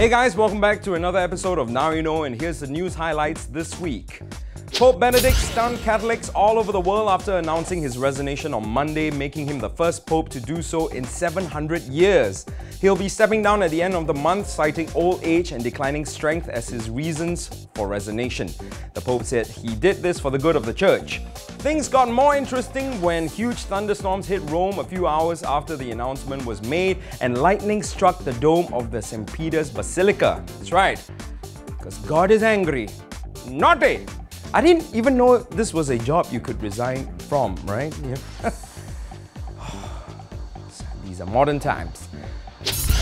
Hey guys, welcome back to another episode of Now You Know, and here's the news highlights this week. Pope Benedict stunned Catholics all over the world after announcing his resignation on Monday, making him the first pope to do so in 700 years. He'll be stepping down at the end of the month, citing old age and declining strength as his reasons for resignation. The Pope said he did this for the good of the Church. Things got more interesting when huge thunderstorms hit Rome a few hours after the announcement was made and lightning struck the dome of the St. Peter's Basilica. That's right, because God is angry. Naughty! I didn't even know this was a job you could resign from, right? Yeah. These are modern times.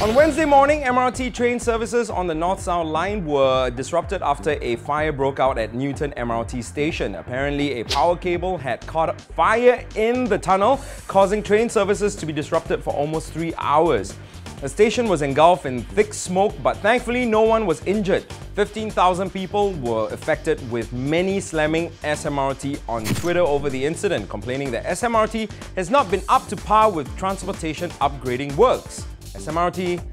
On Wednesday morning, MRT train services on the North-South line were disrupted after a fire broke out at Newton MRT station. Apparently, a power cable had caught fire in the tunnel, causing train services to be disrupted for almost 3 hours. The station was engulfed in thick smoke, but thankfully no one was injured. 15,000 people were affected, with many slamming SMRT on Twitter over the incident, complaining that SMRT has not been up to par with transportation upgrading works. SMRT,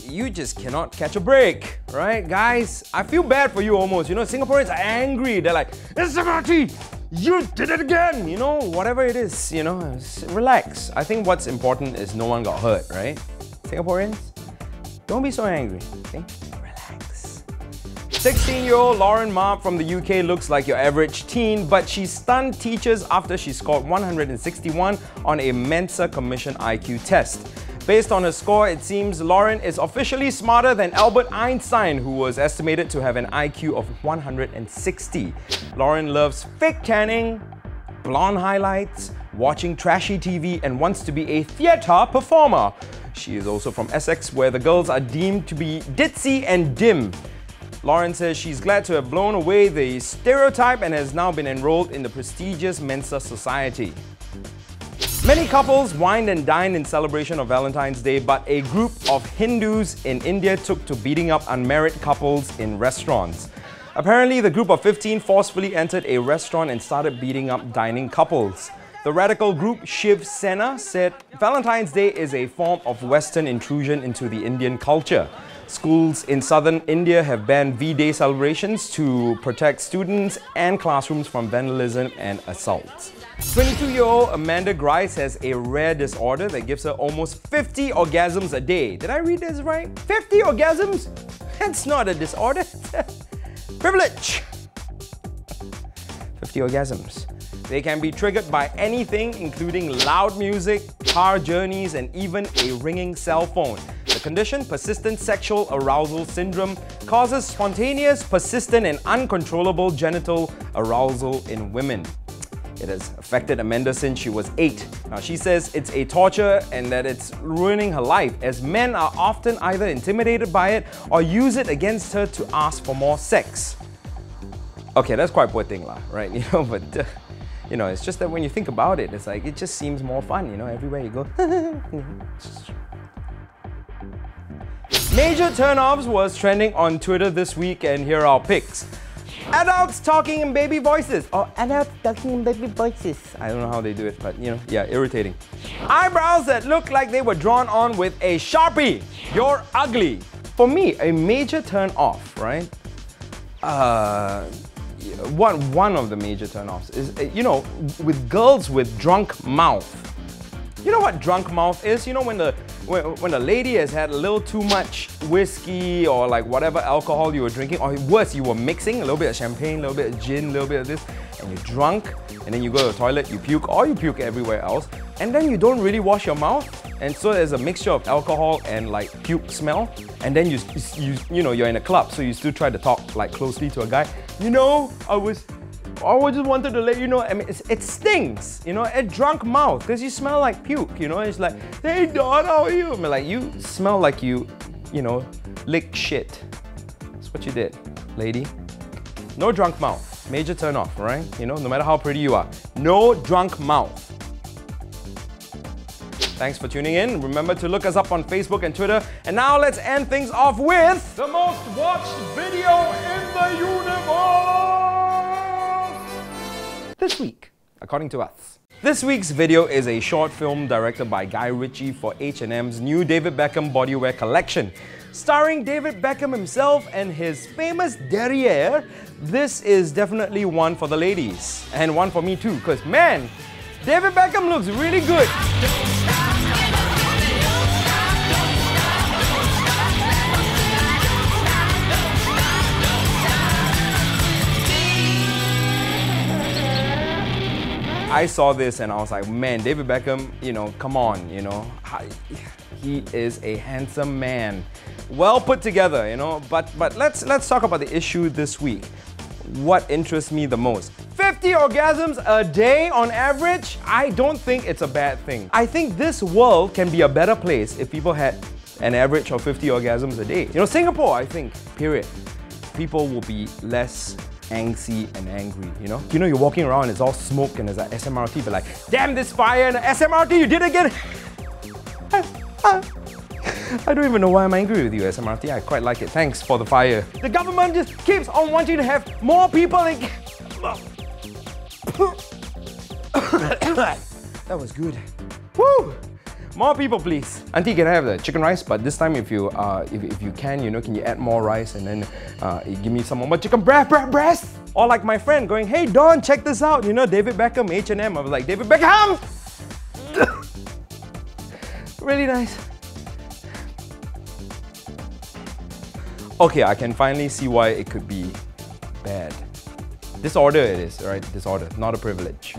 you just cannot catch a break, right? Guys, I feel bad for you almost. You know, Singaporeans are angry. They're like, SMRT, you did it again! You know, whatever it is, you know, relax. I think what's important is no one got hurt, right? Singaporeans, don't be so angry, okay? Relax. 16-year-old Lauren Ma from the UK looks like your average teen, but she stunned teachers after she scored 161 on a Mensa Commission IQ test. Based on her score, it seems Lauren is officially smarter than Albert Einstein, who was estimated to have an IQ of 160. Lauren loves fake tanning, blonde highlights, watching trashy TV, and wants to be a theatre performer. She is also from Essex, where the girls are deemed to be ditzy and dim. Lauren says she's glad to have blown away the stereotype and has now been enrolled in the prestigious Mensa Society. Many couples wined and dined in celebration of Valentine's Day, but a group of Hindus in India took to beating up unmarried couples in restaurants. Apparently, the group of 15 forcefully entered a restaurant and started beating up dining couples. The radical group Shiv Sena said Valentine's Day is a form of Western intrusion into the Indian culture. Schools in southern India have banned V-Day celebrations to protect students and classrooms from vandalism and assaults. 22-year-old Amanda Grice has a rare disorder that gives her almost 50 orgasms a day. Did I read this right? 50 orgasms? That's not a disorder. Privilege. 50 orgasms. They can be triggered by anything, including loud music, car journeys, and even a ringing cell phone. The condition, persistent sexual arousal syndrome, causes spontaneous, persistent, and uncontrollable genital arousal in women. It has affected Amanda since she was 8. Now, she says it's a torture and that it's ruining her life, as men are often either intimidated by it or use it against her to ask for more sex. Okay, that's quite poor thing, right? You know, but you know, it's just that when you think about it, it's like, it just seems more fun, you know, everywhere you go. Major turnoffs was trending on Twitter this week, and here are our picks. Adults talking in baby voices, or adults talking in baby voices. I don't know how they do it, but you know, yeah, irritating. Eyebrows that look like they were drawn on with a Sharpie. You're ugly. For me, a major turn off, right? One of the major turn-offs is, you know, with girls with drunk mouth. You know what drunk mouth is? You know, when the lady has had a little too much whiskey or like whatever alcohol you were drinking, or worse, you were mixing a little bit of champagne, a little bit of gin, a little bit of this, and you're drunk, and then you go to the toilet, you puke, or you puke everywhere else, and then you don't really wash your mouth, and so there's a mixture of alcohol and like puke smell, and then you know, you're in a club, so you still try to talk like closely to a guy. You know, I just wanted to let you know, I mean, it stings, you know, a drunk mouth, because you smell like puke, you know, it's like, hey Don, how are you? I mean, like, you smell like you know, lick shit. That's what you did, lady. No drunk mouth. Major turn off, right? You know, no matter how pretty you are. No drunk mouth. Thanks for tuning in. Remember to look us up on Facebook and Twitter. And now let's end things off with the most watched video in the universe this week, according to us. This week's video is a short film directed by Guy Ritchie for H&M's new David Beckham bodywear collection. Starring David Beckham himself and his famous derriere, this is definitely one for the ladies. And one for me too, because man, David Beckham looks really good. I saw this and I was like, man, David Beckham, come on, he is a handsome man. Well put together, but let's talk about the issue this week. What interests me the most? 50 orgasms a day on average? I don't think it's a bad thing. I think this world can be a better place if people had an average of 50 orgasms a day. Singapore, I think, period. People will be less angsty and angry, you're walking around and it's all smoke and there's like SMRT, but like, damn this fire and SMRT, you did it again! I don't even know why I'm angry with you, SMRT. I quite like it. Thanks for the fire. The government just keeps on wanting to have more people and... That was good. Woo! More people, please. Auntie, can I have the chicken rice? But this time, if you can, can you add more rice and then give me some more chicken breast? Or like my friend going, hey Don, check this out. David Beckham, H&M. I was like, David Beckham! Really nice. Okay, I can finally see why it could be bad. Disorder it is, right? Disorder, not a privilege.